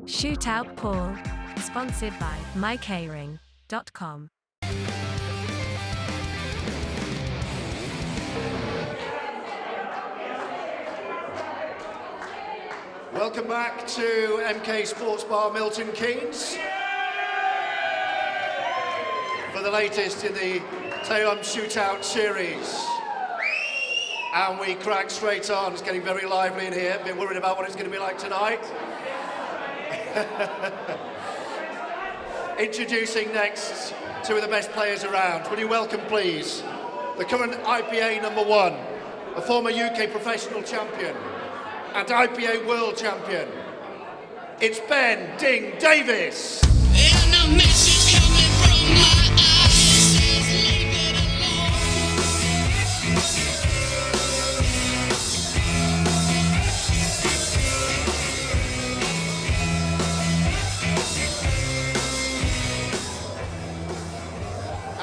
Shootout Pool, sponsored by mycaring.com. Welcome back to MK Sports Bar Milton Keynes for the latest in the Taom Shootout series. And we crack straight on. It's getting very lively in here. A bit worried about what it's going to be like tonight. Introducing next two of the best players around. Will you welcome, please, the current IPA #1, a former UK professional champion and IPA world champion. It's Ben "Ding" Davies. And a message coming from my eyes says leave it alone.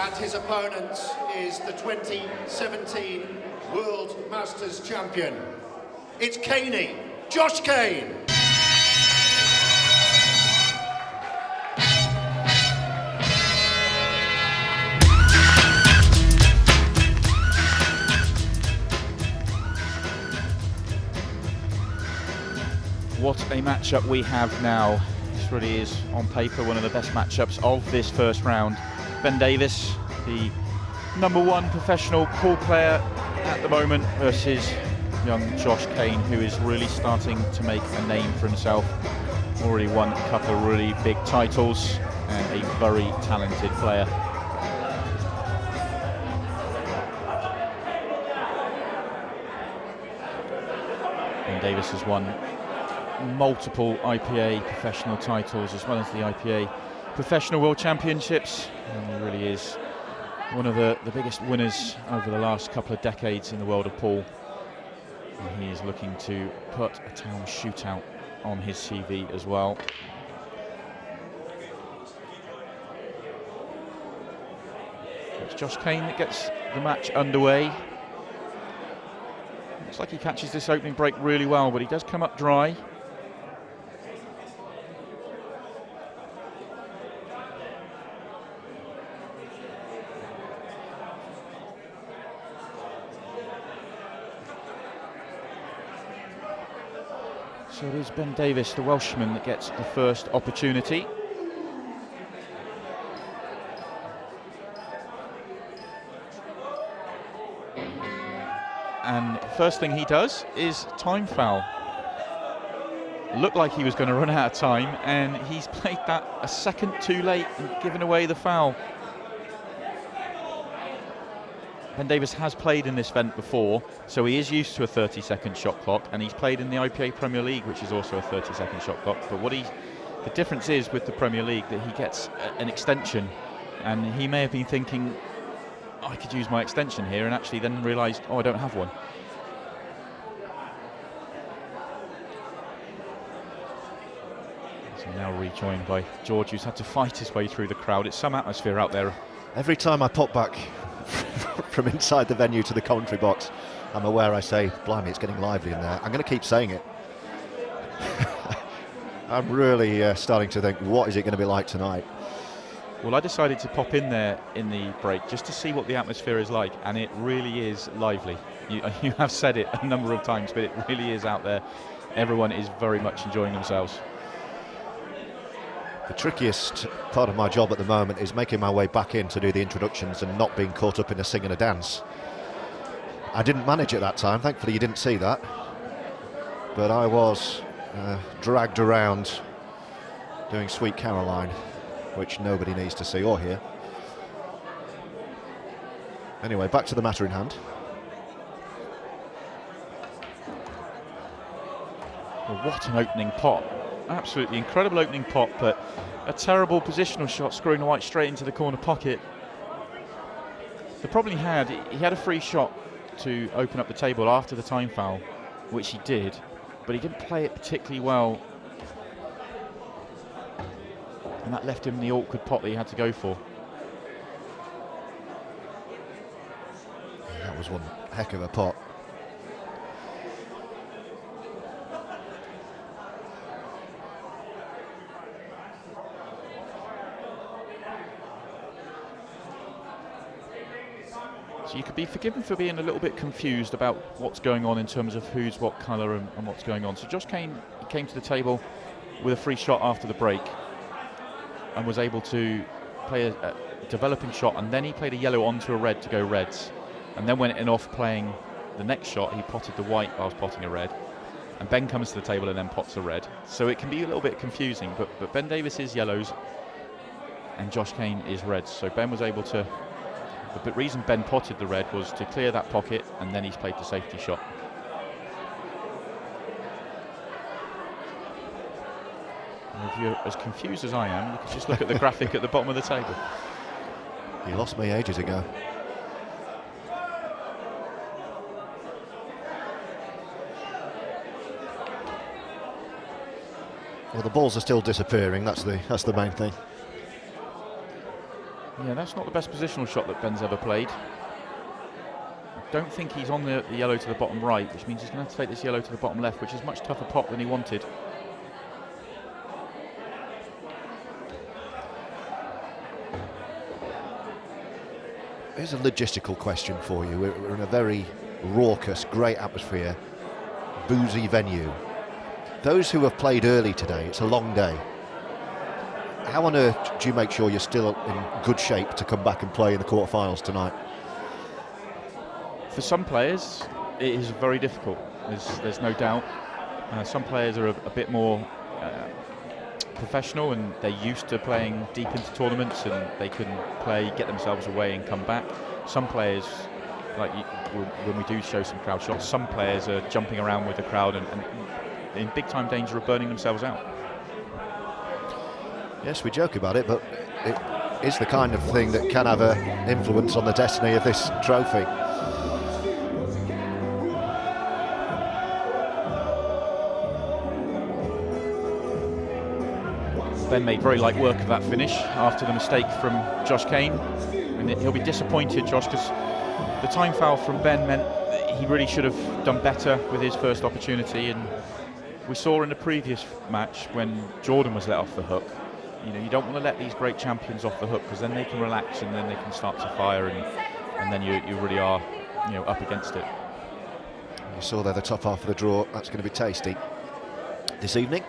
And his opponent is the 2017 World Masters champion. It's Kane, Josh Kane. What a matchup we have now. This really is, on paper, one of the best matchups of this first round. Ben Davies, the #1 professional pool player at the moment, versus young Josh Kane, who is really starting to make a name for himself. Already won a couple of really big titles and a very talented player. Ben Davies has won multiple IPA professional titles as well as the IPA Professional World Championships, and he really is one of the biggest winners over the last couple of decades in the world of pool. And he is looking to put a Taom Shootout on his CV as well. It's Josh Kane that gets the match underway. Looks like he catches this opening break really well, but he does come up dry. So it is Ben Davies, the Welshman, that gets the first opportunity. And first thing he does is time foul. Looked like he was going to run out of time, and he's played that a second too late and given away the foul. Ben Davies has played in this event before, so he is used to a 30-second shot clock, and he's played in the IPA Premier League, which is also a 30-second shot clock. But the difference is with the Premier League that he gets an extension, and he may have been thinking, I could use my extension here, and actually then realised, oh, I don't have one. So now rejoined by George, who's had to fight his way through the crowd. It's some atmosphere out there. Every time I pop back from inside the venue to the commentary box, I'm aware I say, blimey, it's getting lively in there. I'm going to keep saying it. I'm really starting to think, what is it going to be like tonight? Well, I decided to pop in there in the break just to see what the atmosphere is like, and it really is lively. You have said it a number of times, but it really is out there. Everyone is very much enjoying themselves. The trickiest part of my job at the moment is making my way back in to do the introductions and not being caught up in a sing and a dance. I didn't manage it that time, thankfully you didn't see that. But I was dragged around doing Sweet Caroline, which nobody needs to see or hear. Anyway, back to the matter in hand. Well, what an opening pot. Absolutely incredible opening pot, but a terrible positional shot, screwing the white straight into the corner pocket. The problem he had a free shot to open up the table after the time foul, which he did, but he didn't play it particularly well. And that left him the awkward pot that he had to go for. That was one heck of a pot. you could be forgiven for being a little bit confused about what's going on in terms of who's what colour and what's going on. So Josh Kane, he came to the table with a free shot after the break and was able to play a developing shot, and then he played a yellow onto a red to go reds, and then went in off playing the next shot. He potted the white whilst potting a red, and Ben comes to the table and then pots a red. So it can be a little bit confusing, but Ben Davies is yellows and Josh Kane is reds. So Ben was able to, the reason Ben potted the red was to clear that pocket, and then he's played the safety shot. And if you're as confused as I am, you can just look at the graphic at the bottom of the table. You lost me ages ago. Well, the balls are still disappearing. That's the main thing. Yeah, that's not the best positional shot that Ben's ever played. I don't think he's on the yellow to the bottom right, which means he's going to have to take this yellow to the bottom left, which is a much tougher pot than he wanted. Here's a logistical question for you. We're in a very raucous, great atmosphere, boozy venue. Those who have played early today, it's a long day. How on earth do you make sure you're still in good shape to come back and play in the quarterfinals tonight? For some players, it is very difficult. There's no doubt. Some players are a bit more professional, and they're used to playing deep into tournaments, and they can play, get themselves away and come back. Some players, like when we do show some crowd shots, some players are jumping around with the crowd and in big time danger of burning themselves out. Yes, we joke about it, but it is the kind of thing that can have an influence on the destiny of this trophy. Ben made very light work of that finish after the mistake from Josh Kane, and he'll be disappointed, Josh, because the time foul from Ben meant that he really should have done better with his first opportunity. And we saw in the previous match when Jordan was let off the hook, you don't want to let these great champions off the hook, because then they can relax and then they can start to fire, and then you really are up against it. You saw there the top half of the draw. That's going to be tasty this evening.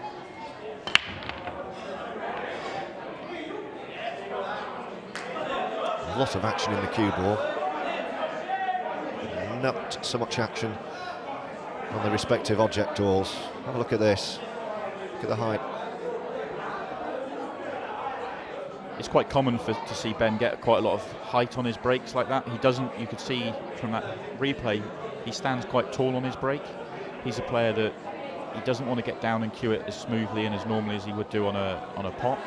A lot of action in the cue ball. Not so much action on the respective object balls. Have a look at this. Look at the height. It's quite common to see Ben get quite a lot of height on his breaks like that. He doesn't, you could see from that replay, he stands quite tall on his break. He's a player that he doesn't want to get down and cue it as smoothly and as normally as he would do on a pot.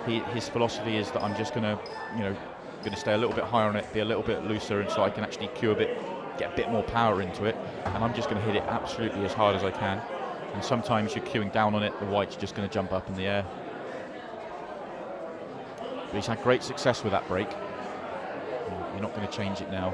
His philosophy is that I'm just going to stay a little bit higher on it, be a little bit looser, and so I can actually cue a bit, get a bit more power into it, and I'm just going to hit it absolutely as hard as I can. And sometimes you're cueing down on it, the white's just going to jump up in the air. But he's had great success with that break. You're not going to change it now.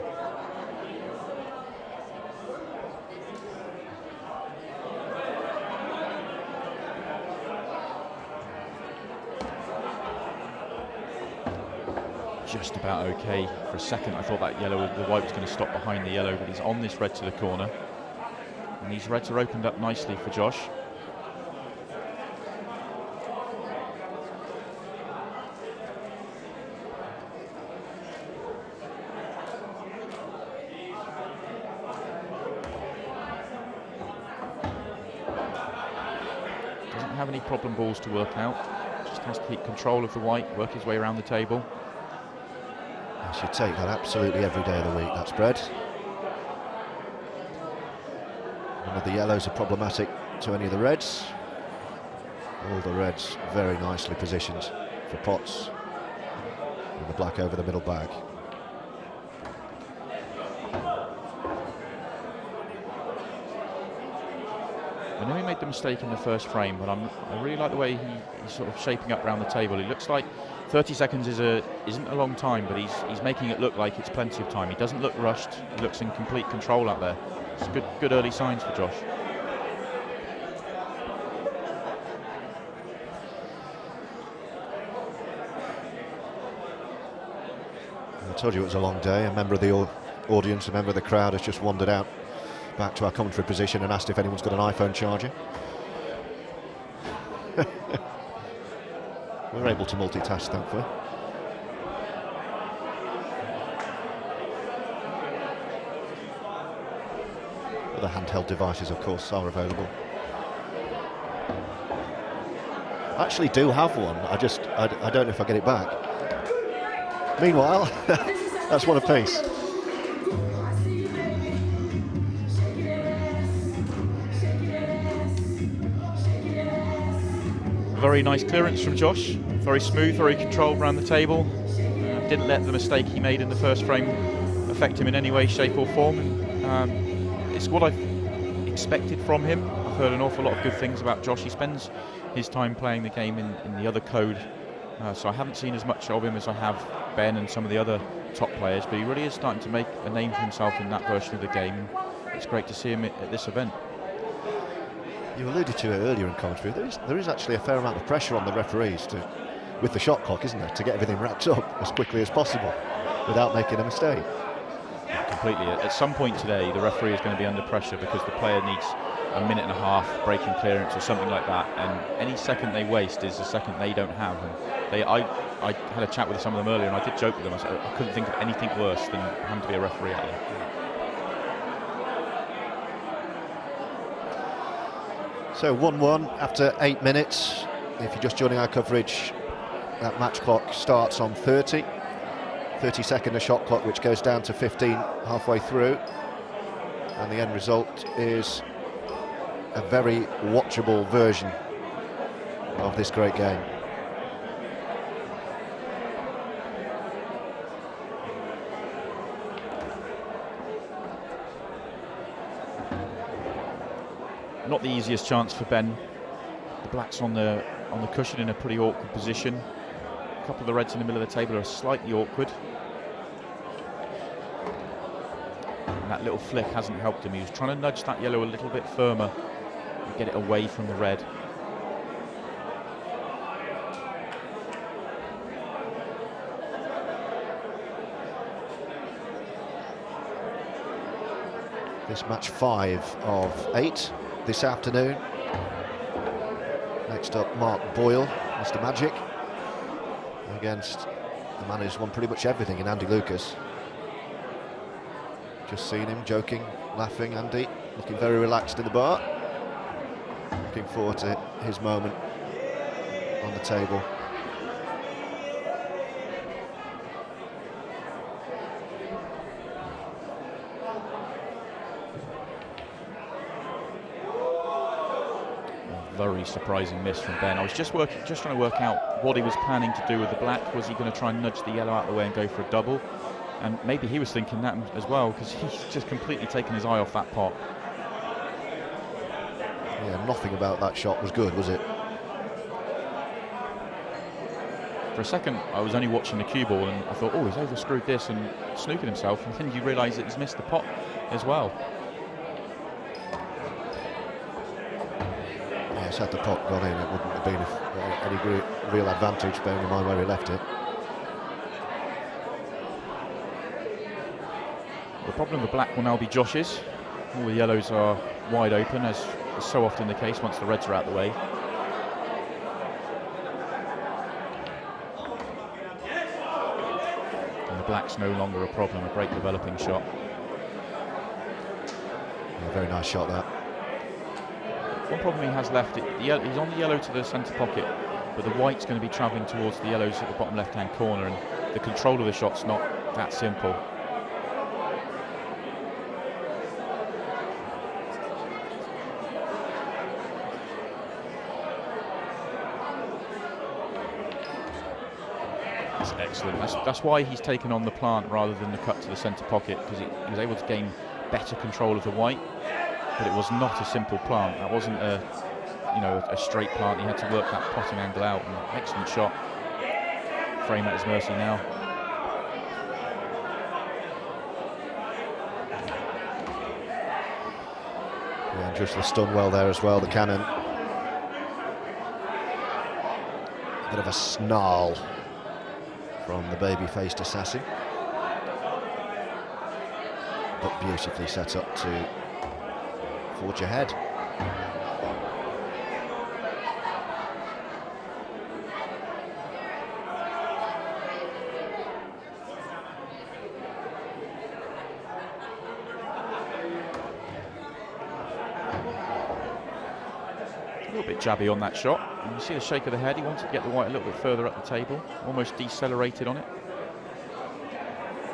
Just about okay. For a second I thought that the white was going to stop behind the yellow, but he's on this red to the corner, and these reds are opened up nicely for Josh. Doesn't have any problem balls to work out, just has to keep control of the white, work his way around the table. I should take that absolutely every day of the week, that spread. None of the yellows are problematic to any of the reds. All the reds very nicely positioned for pots, and the black over the middle bag. I know he made the mistake in the first frame, but I really like the way he's sort of shaping up around the table. He looks like 30 seconds isn't a long time, but he's making it look like it's plenty of time. He doesn't look rushed. He looks in complete control out there. It's good early signs for Josh. I told you it was a long day. A member of the audience, a member of the crowd, has just wandered out back to our commentary position and asked if anyone's got an iPhone charger. We're able to multitask, thankfully. Other handheld devices, of course, are available. I actually do have one. I don't know if I get it back. Meanwhile, that's one apiece. Very nice clearance from Josh. Very smooth, very controlled around the table. Didn't let the mistake he made in the first frame affect him in any way, shape or form. And, it's what I've expected from him. I've heard an awful lot of good things about Josh. He spends his time playing the game in the other code. So I haven't seen as much of him as I have Ben and some of the other top players, but he really is starting to make a name for himself in that version of the game. It's great to see him at this event. You alluded to it earlier in commentary. There is actually a fair amount of pressure on the referees with the shot clock, isn't there, to get everything wrapped up as quickly as possible without making a mistake. Completely. At some point today, the referee is going to be under pressure because the player needs a minute and a half breaking clearance or something like that, and any second they waste is a second they don't have. And I had a chat with some of them earlier, and I did joke with them. I said I couldn't think of anything worse than having to be a referee out there. So 1-1 after 8 minutes. If you're just joining our coverage, that match clock starts on 30-second a shot clock, which goes down to 15 halfway through, and the end result is a very watchable version of this great game. Not the easiest chance for Ben. The black's on the cushion in a pretty awkward position. A couple of the reds in the middle of the table are slightly awkward. And that little flick hasn't helped him. He was trying to nudge that yellow a little bit firmer and get it away from the red. This match 5 of 8 this afternoon. Next up, Mark Boyle, Mr. Magic, against the man who's won pretty much everything in Andy Lucas. Just seen him joking, laughing, Andy, looking very relaxed in the bar. Looking forward to his moment on the table. Very surprising miss from Ben. I was just trying to work out what he was planning to do with the black. Was he going to try and nudge the yellow out of the way and go for a double? And maybe he was thinking that as well, because he's just completely taken his eye off that pot. Yeah, nothing about that shot was good, was it? For a second, I was only watching the cue ball and I thought, oh, he's overscrewed this and snookered himself. And then you realise that he's missed the pot as well. Yes, had the pot gone in, it wouldn't have been any real advantage, bearing in mind where he left it. The problem with the black will now be Josh's. All the yellows are wide open, as is so often the case once the reds are out of the way. And the black's no longer a problem, a great developing shot. Yeah, very nice shot, that. One problem he has left, he's on the yellow to the centre pocket, but the white's going to be travelling towards the yellows at the bottom left-hand corner, and the control of the shot's not that simple. That's excellent. That's why he's taken on the plant rather than the cut to the centre pocket, because he was able to gain better control of the white. But it was not a simple plant. That wasn't a straight plant. He had to work that potting angle out. And excellent shot. Frame at his mercy now. Yeah, and just the stun well there as well, the cannon. Bit of a snarl from the baby-faced assassin. but beautifully set up to forge ahead. A little bit jabby on that shot. And you see the shake of the head. He wanted to get the white a little bit further up the table, almost decelerated on it.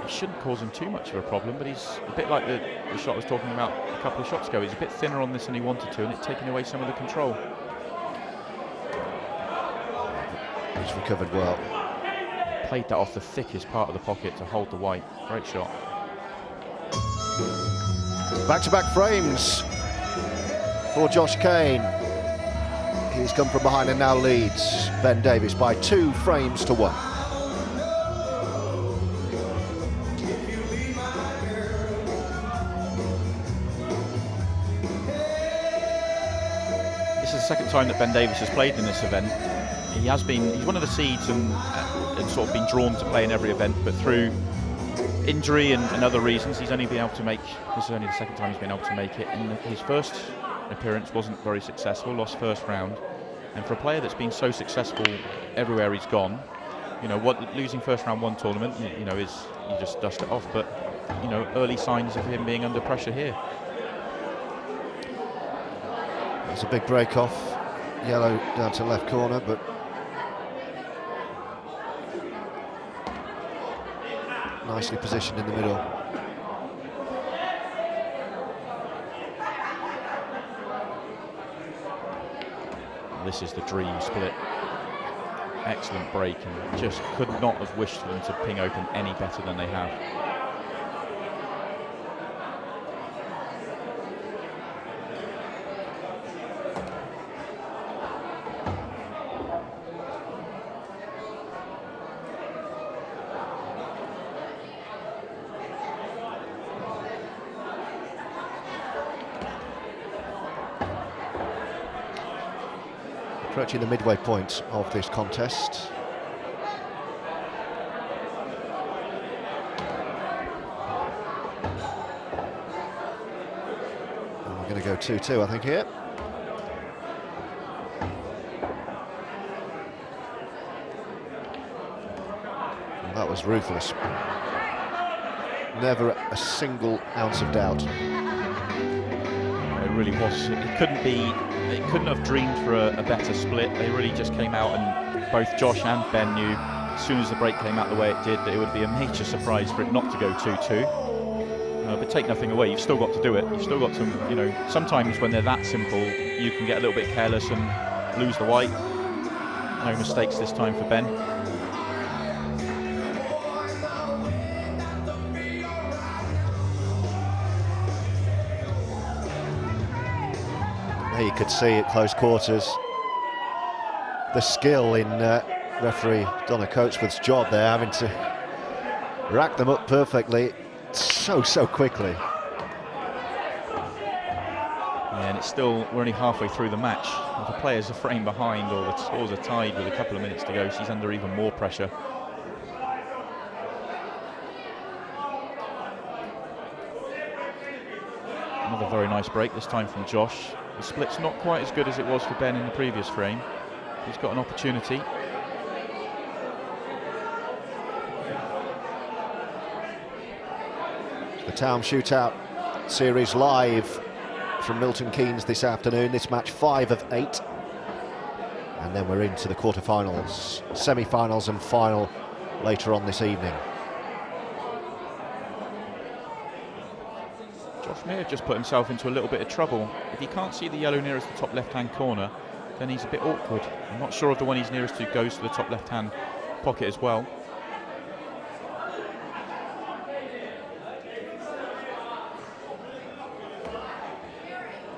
It shouldn't cause him too much of a problem, but he's a bit like the shot I was talking about a couple of shots ago. He's a bit thinner on this than he wanted to, and it's taking away some of the control. He's recovered well. Played that off the thickest part of the pocket to hold the white. Great shot. Back-to-back frames for Josh Kane. He's come from behind and now leads Ben Davies by 2 frames to 1. This is the second time that Ben Davies has played in this event. He's one of the seeds and sort of been drawn to play in every event, but through injury and other reasons, he's only been able to make, this is only the second time he's been able to make it. In his first appearance wasn't very successful, lost first round. And for a player that's been so successful everywhere he's gone, you know, losing first round one tournament, you know, is you just dust it off. But you know, early signs of him being under pressure here. There's a big break off, yellow down to left corner, but nicely positioned in the middle. This is the dream split. Excellent break, and just could not have wished for them to ping open any better than they have. Approaching the midway point of this contest. And we're going to go 2-2, I think, here. And that was ruthless. Never a single ounce of doubt. It really was. It couldn't have dreamed for a better split. They really just came out, and both Josh and Ben knew as soon as the break came out the way it did that it would be a major surprise for it not to go 2-2. But take nothing away, you've still got to do it. You've still got to, you know, sometimes when they're that simple, you can get a little bit careless and lose the white. No mistakes this time for Ben. You could see at close quarters the skill in referee Donna Coatsworth's job there, having to rack them up perfectly so quickly. Yeah, and it's still, we're only halfway through the match. If the player's a frame behind or the scores are tied with a couple of minutes to go, she's under even more pressure. Another very nice break, this time from Josh. The split's not quite as good as it was for Ben in the previous frame. He's got an opportunity. The Taom Shootout series live from Milton Keynes this afternoon. This match 5 of 8. And then we're into the quarterfinals, semi-finals and final later on this evening. Josh may have just put himself into a little bit of trouble. If he can't see the yellow nearest the top left-hand corner, then he's a bit awkward. I'm not sure if the one he's nearest to goes to the top left-hand pocket as well.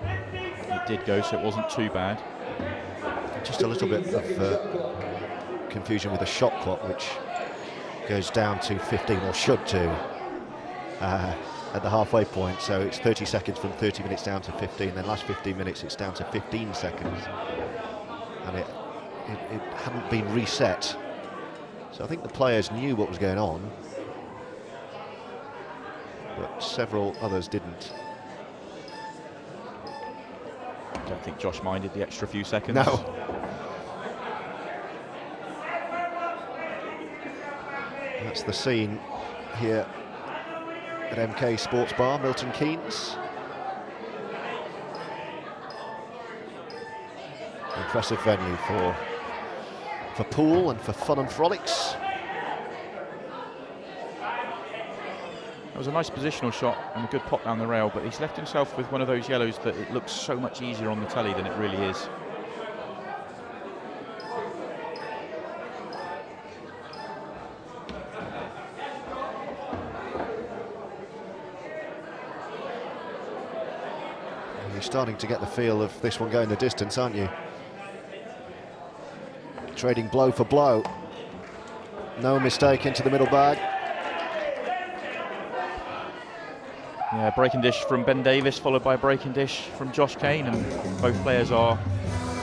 It did go, so it wasn't too bad. Just a little bit of confusion with the shot clock, which goes down to 15, or should do, at the halfway point. So it's 30 seconds from 30 minutes down to 15, then last 15 minutes it's down to 15 seconds. And it hadn't been reset. So I think the players knew what was going on. but several others didn't. I don't think Josh minded the extra few seconds. No. That's the scene here at MK Sports Bar, Milton Keynes. Impressive venue for pool and for fun and frolics. That was a nice positional shot and a good pop down the rail, but he's left himself with one of those yellows that it looks so much easier on the telly than it really is. You're starting to get the feel of this one going the distance, aren't you? Trading blow for blow. No mistake into the middle bag. Yeah, breaking dish from Ben Davies, followed by a breaking dish from Josh Kane, and both players are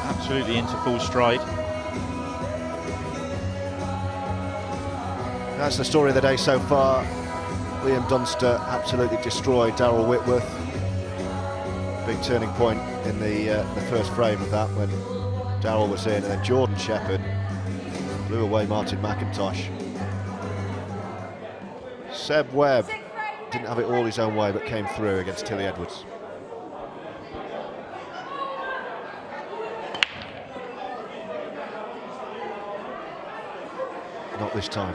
absolutely into full stride. That's the story of the day so far. Liam Dunster absolutely destroyed Darryl Whitworth. Big turning point in the first frame of that when Darryl was in, and then Jordan Shepherd blew away Martin McIntosh. Seb Webb didn't have it all his own way, but came through against Tilly Edwards. Not this time.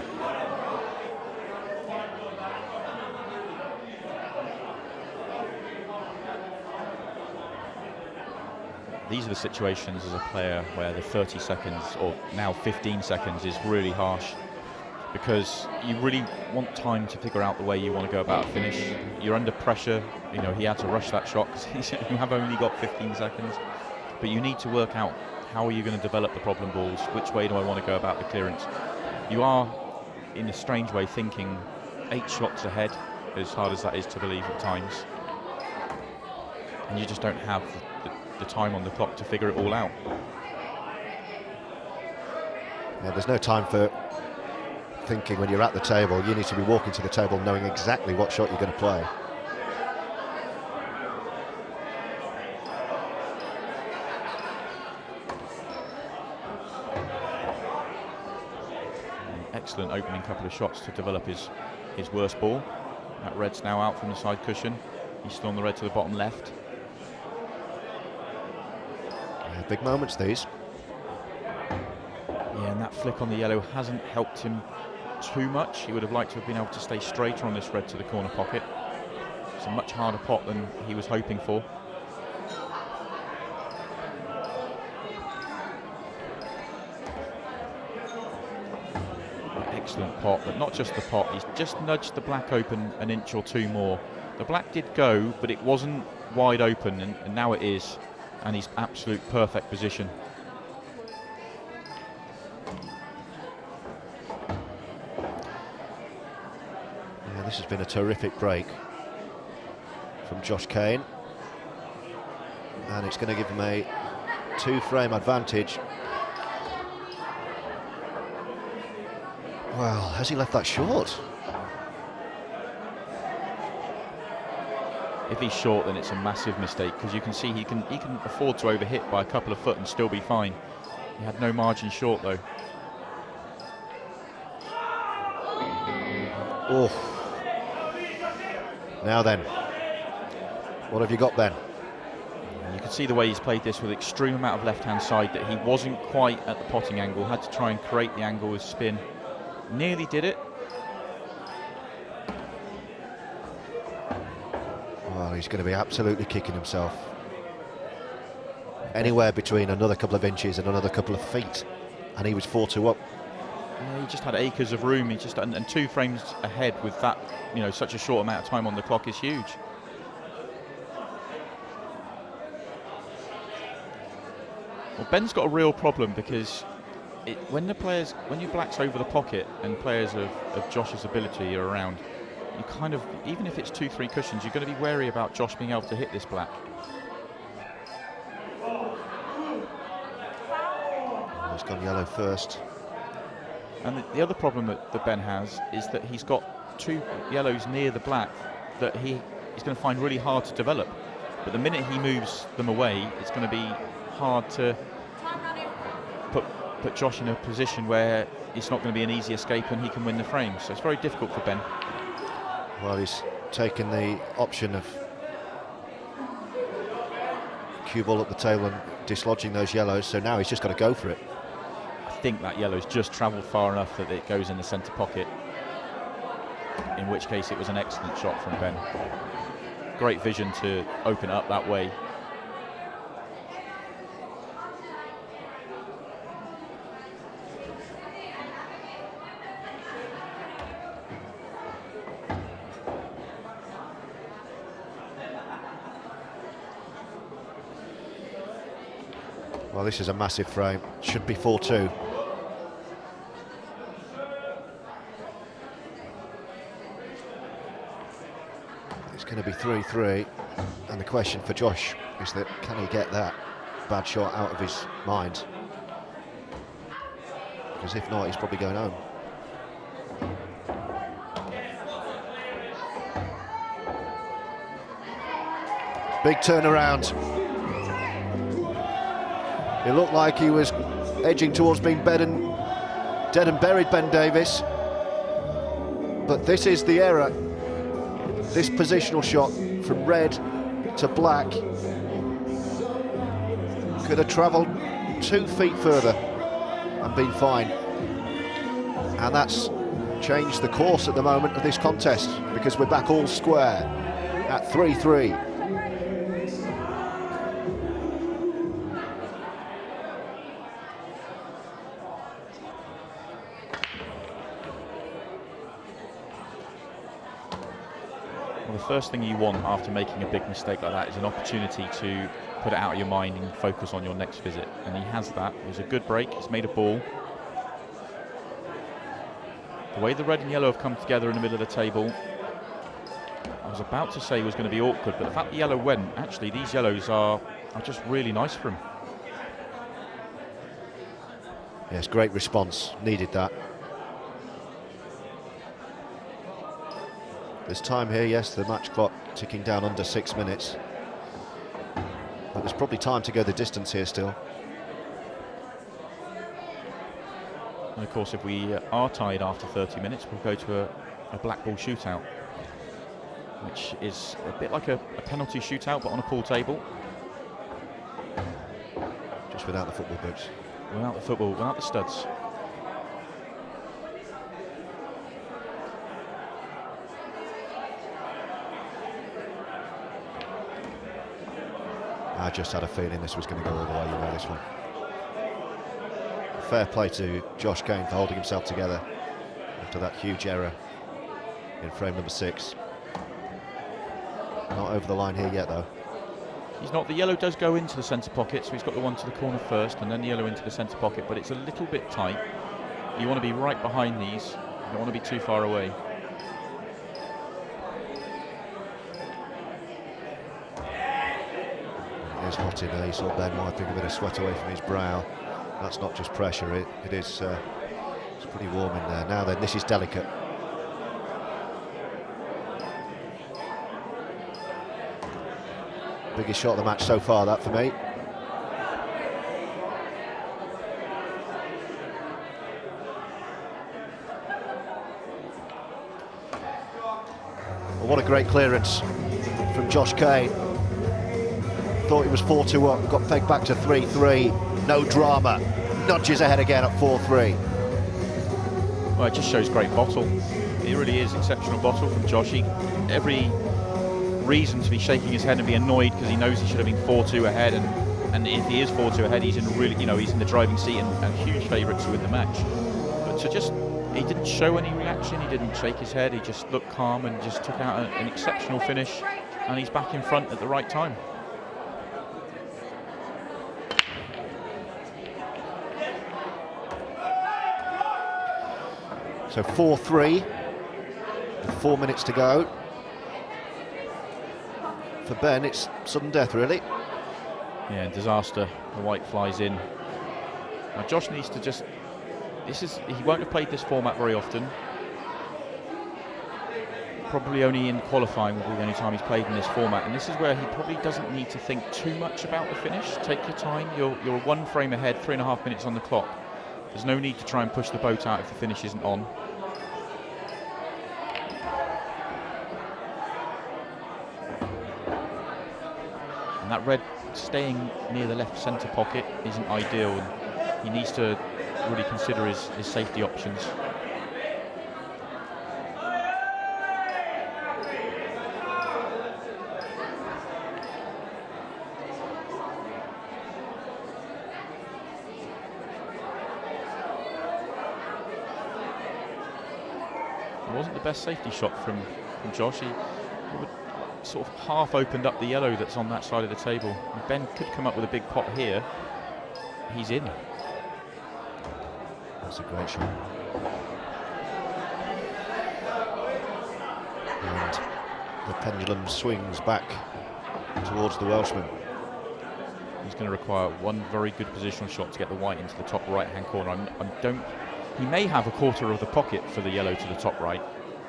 These are the situations as a player where the 30 seconds, or now 15 seconds, is really harsh, because you really want time to figure out the way you want to go about a finish. You're under pressure. You know, he had to rush that shot because you have only got 15 seconds, but you need to work out how are you going to develop the problem balls, which way do I want to go about the clearance. You are, in a strange way, thinking 8 shots ahead, as hard as that is to believe at times, and you just don't have the time on the clock to figure it all out. Yeah, there's no time for thinking when you're at the table. You need to be walking to the table knowing exactly what shot you're going to play. An excellent opening couple of shots to develop his worst ball. That red's now out from the side cushion. He's still on the red to the bottom left. Big moments these. Yeah, and that flick on the yellow hasn't helped him too much. He would have liked to have been able to stay straighter on this red to the corner pocket. It's a much harder pot than he was hoping for. Excellent pot, but not just the pot. He's just nudged the black open an inch or two more. The black did go, but it wasn't wide open, and now it is. And he's absolute perfect position. Yeah, this has been a terrific break from Josh Kane, and it's going to give him a 2-frame advantage. Well, has he left that short? If he's short, then it's a massive mistake, because you can see he can afford to overhit by a couple of foot and still be fine. He had no margin short though. Oh. Now then, what have you got, Ben? You can see the way he's played this with extreme amount of left-hand side, that he wasn't quite at the potting angle, had to try and create the angle with spin. Nearly did it. Well, he's going to be absolutely kicking himself. Anywhere between another couple of inches and another couple of feet, and he was 4-2 up. Yeah, he just had acres of room. He just and 2 frames ahead with that, you know, such a short amount of time on the clock is huge. Well, Ben's got a real problem, because when your black's over the pocket and players of Josh's ability are around, you kind of, even if it's 2-3 cushions, you're going to be wary about Josh being able to hit this black. He's gone yellow first. And the other problem that Ben has is that he's got 2 yellows near the black that he's going to find really hard to develop. But the minute he moves them away, it's going to be hard to put Josh in a position where it's not going to be an easy escape and he can win the frame. So it's very difficult for Ben. Well, he's taken the option of cue ball up the table and dislodging those yellows, so now he's just got to go for it. I think that yellow's just travelled far enough that it goes in the centre pocket, in which case it was an excellent shot from Ben. Great vision to open it up that way. Well, this is a massive frame. Should be 4-2. It's going to be 3-3, and the question for Josh is that can he get that bad shot out of his mind? Because if not, he's probably going home. Big turnaround. It looked like he was edging towards being dead and buried, Ben Davies. But this is the error. This positional shot from red to black could have travelled 2 feet further and been fine. And that's changed the course at the moment of this contest, because we're back all square at 3-3. Well, the first thing you want after making a big mistake like that is an opportunity to put it out of your mind and focus on your next visit. And he has that. It was a good break. He's made a ball. The way the red and yellow have come together in the middle of the table, I was about to say was going to be awkward, but the fact the yellow went, actually these yellows are just really nice for him. Yes, great response. Needed that. There's time here, yes, the match clock ticking down under 6 minutes. But there's probably time to go the distance here still. And of course, if we are tied after 30 minutes, we'll go to a Blackball Shootout, which is a bit like a penalty shootout, but on a pool table. Just without the football boots. Without the football, without the studs. I just had a feeling this was going to go all the way, you know, this one. Fair play to Josh Kane for holding himself together after that huge error in frame number 6. Not over the line here yet, though. He's not. The yellow does go into the centre pocket, so he's got the one to the corner first, and then the yellow into the centre pocket, but it's a little bit tight. You want to be right behind these. You don't want to be too far away. It is hot in there. You saw Ben wiping a bit of sweat away from his brow. That's not just pressure, it is it's pretty warm in there. Now then, this is delicate. Biggest shot of the match so far, that for me. Well, what a great clearance from Josh Kane. Thought he was 4-2 up, got pegged back to 3-3. No drama. Nudges ahead again at 4-3. Well, it just shows great bottle. It really is exceptional bottle from Josh. Every reason to be shaking his head and be annoyed because he knows he should have been 4-2 ahead, and if he is 4-2 ahead, he's in really, he's in the driving seat and a huge favourite to win the match. But he didn't show any reaction. He didn't shake his head. He just looked calm and just took out an exceptional finish, and he's back in front at the right time. So 4-3, 4 minutes to go. For Ben, it's sudden death, really. Yeah, disaster. The white flies in. Now Josh needs to just... he won't have played this format very often. probably only in qualifying will be the only time he's played in this format, and this is where he probably doesn't need to think too much about the finish. Take your time. You're 1 frame ahead, 3.5 minutes on the clock. There's no need to try and push the boat out if the finish isn't on. And that red staying near the left centre pocket isn't ideal, and he needs to really consider his safety options. It wasn't the best safety shot from Josh. He would sort of half opened up the yellow that's on that side of the table. And Ben could come up with a big pot here. He's in. That's a great shot. And the pendulum swings back towards the Welshman. He's going to require one very good positional shot to get the white into the top right-hand corner. He may have a quarter of the pocket for the yellow to the top right,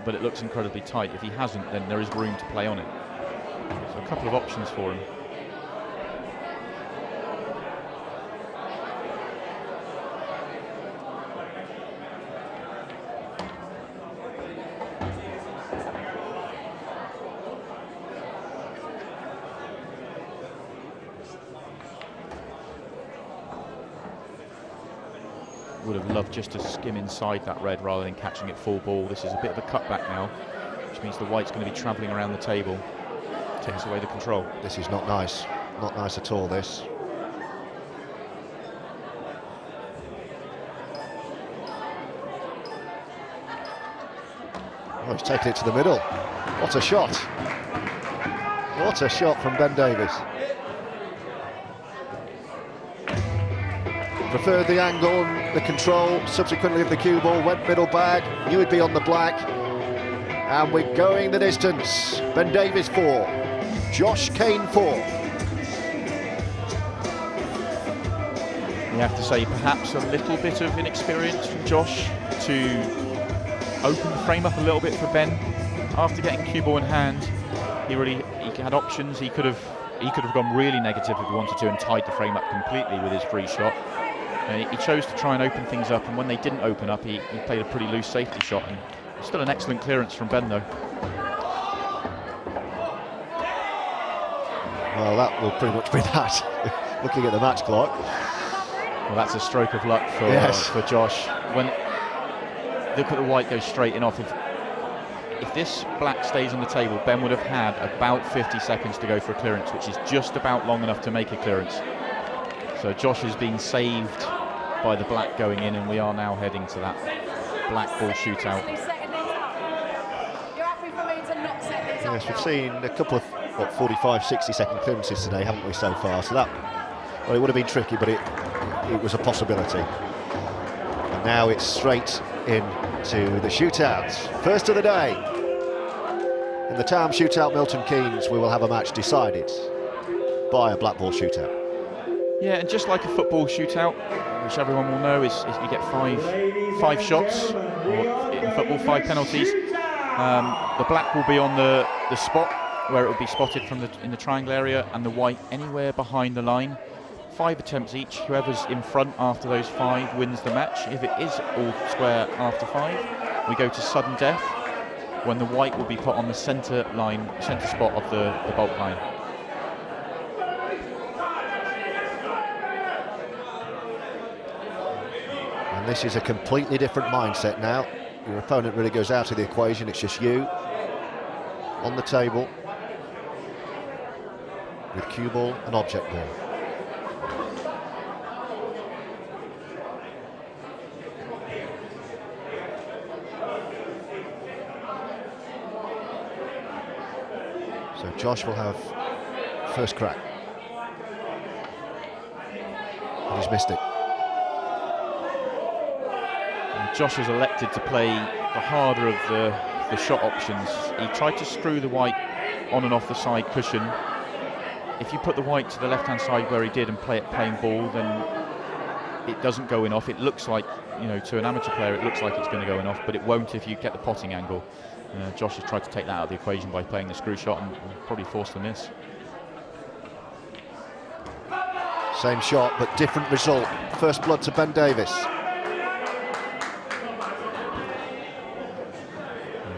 but it looks incredibly tight. If he hasn't, then there is room to play on it. So a couple of options for him. Would have loved just to skim inside that red rather than catching it full ball. This is a bit of a cutback now, which means the white's going to be travelling around the table. Takes away the control. This is not nice. Not nice at all, this. Oh, he's taken it to the middle. What a shot. What a shot from Ben Davies. Preferred the angle and the control, subsequently of the cue ball, went middle bag, knew he'd be on the black. And we're going the distance. Ben Davies 4, Josh Kane 4. You have to say perhaps a little bit of inexperience from Josh to open the frame up a little bit for Ben. After getting cue ball in hand, he had options. He could have gone really negative if he wanted to and tied the frame up completely with his free shot. He chose to try and open things up, and when they didn't open up, he played a pretty loose safety shot. And still an excellent clearance from Ben, though. Well, that will pretty much be that, looking at the match clock. Well, that's a stroke of luck for Josh. When look at the white go straight in off. If this black stays on the table, Ben would have had about 50 seconds to go for a clearance, which is just about long enough to make a clearance. So Josh has been saved by the black going in, and we are now heading to that Blackball Shootout. Yes, we've seen a couple of 45-60-second clearances today, haven't we, so far? So that, well, it would have been tricky, but it was a possibility. And now it's straight into the shootouts. First of the day. In the Taom Shootout, Milton Keynes, we will have a match decided by a Blackball Shootout. Yeah, and just like a football shootout, which everyone will know, is you get five shots, or in football 5 penalties. The black will be on the spot where it will be spotted in the triangle area, and the white anywhere behind the line. 5 attempts each. Whoever's in front after those 5 wins the match. If it is all square after 5, we go to sudden death, when the white will be put on the centre spot of the bulk line. And this is a completely different mindset now. Your opponent really goes out of the equation. It's just you on the table with cue ball and object ball. So Josh will have first crack. And he's missed it. Josh has elected to play the harder of the shot options. He tried to screw the white on and off the side cushion. If you put the white to the left-hand side where he did and play it plain ball, then it doesn't go in off. It looks like, to an amateur player, it looks like it's going to go in off, but it won't if you get the potting angle. Josh has tried to take that out of the equation by playing the screw shot and probably forced the miss. Same shot, but different result. First blood to Ben Davies.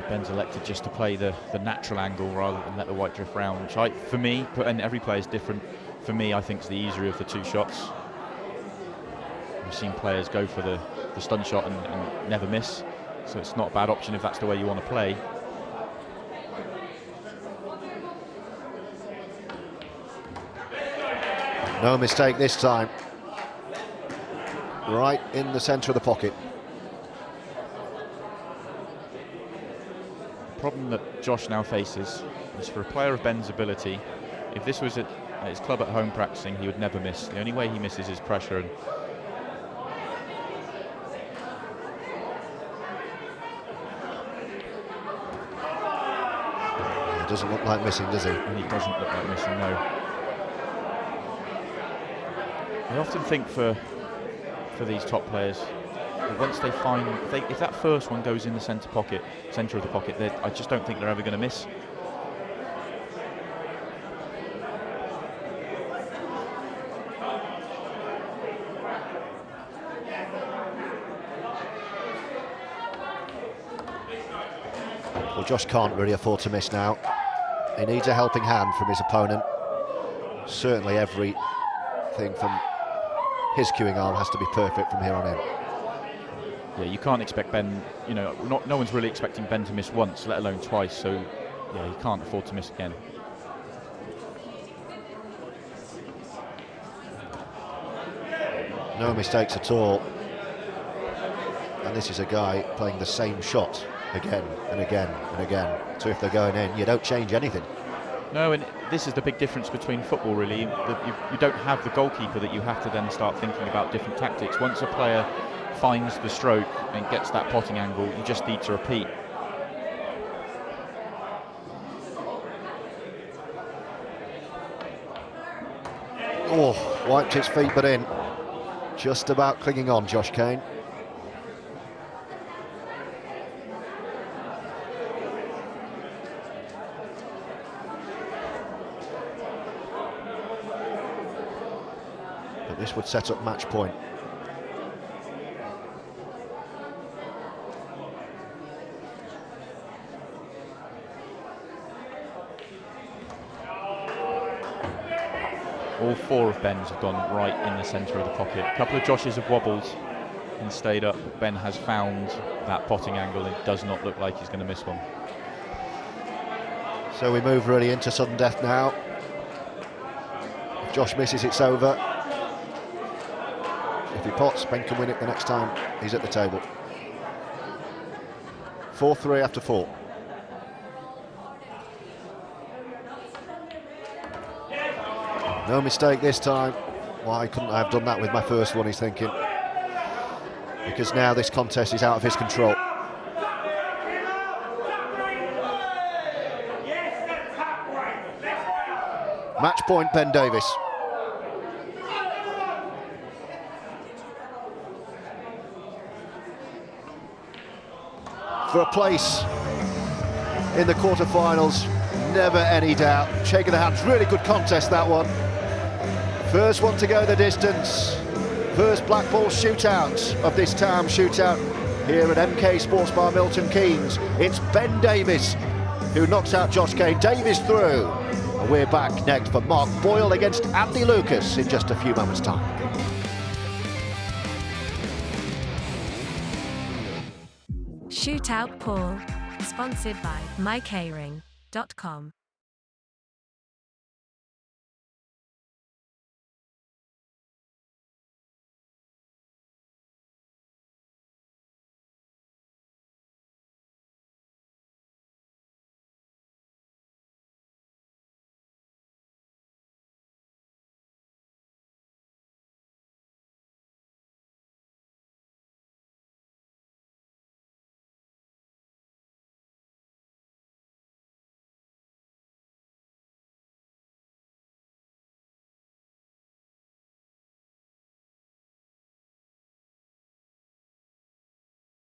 Ben's elected just to play the natural angle rather than let the white drift round, which for me, and every player is different, for me I think is the easier of the two shots. We've seen players go for the stun shot and never miss, so it's not a bad option if that's the way you want to play. No mistake this time. Right in the centre of the pocket. The problem that Josh now faces is, for a player of Ben's ability, if this was at his club at home practicing, he would never miss. The only way he misses is pressure, and It doesn't look like missing, does he? and he doesn't look like missing, no. I often think for these top players, that once they find, if that first one goes in the centre of the pocket, I just don't think they're ever going to miss. Well, Josh can't really afford to miss now. He needs a helping hand from his opponent. Certainly everything from his cueing arm has to be perfect from here on in. Yeah, you can't expect Ben, no one's really expecting Ben to miss once, let alone twice, so yeah, he can't afford to miss again. No mistakes at all. And this is a guy playing the same shot again and again and again. So if they're going in, you don't change anything. No, and this is the big difference between football, really. You don't have the goalkeeper that you have to then start thinking about different tactics. Once a player finds the stroke and gets that potting angle, you just need to repeat. Oh, wiped his feet but in. Just about clinging on, Josh Kane. But this would set up match point. All four of Ben's have gone right in the centre of the pocket. A couple of Josh's have wobbled and stayed up. Ben has found that potting angle and it does not look like he's going to miss one. So we move really into sudden death now. If Josh misses, it's over. If he pots, Ben can win it the next time he's at the table. 4-3 after 4. No mistake this time. Why couldn't I have done that with my first one, he's thinking. Because now this contest is out of his control. Match point, Ben Davies. For a place in the quarterfinals, never any doubt. Shake of the hands, really good contest, that one. First one to go the distance. First Blackball shootout of this Taom Shootout here at MK Sports Bar Milton Keynes. It's Ben Davies who knocks out Josh Kane. Davies through. And we're back next for Mark Boyle against Andy Lucas in just a few moments' time. Shootout Pool, sponsored by mycaring.com.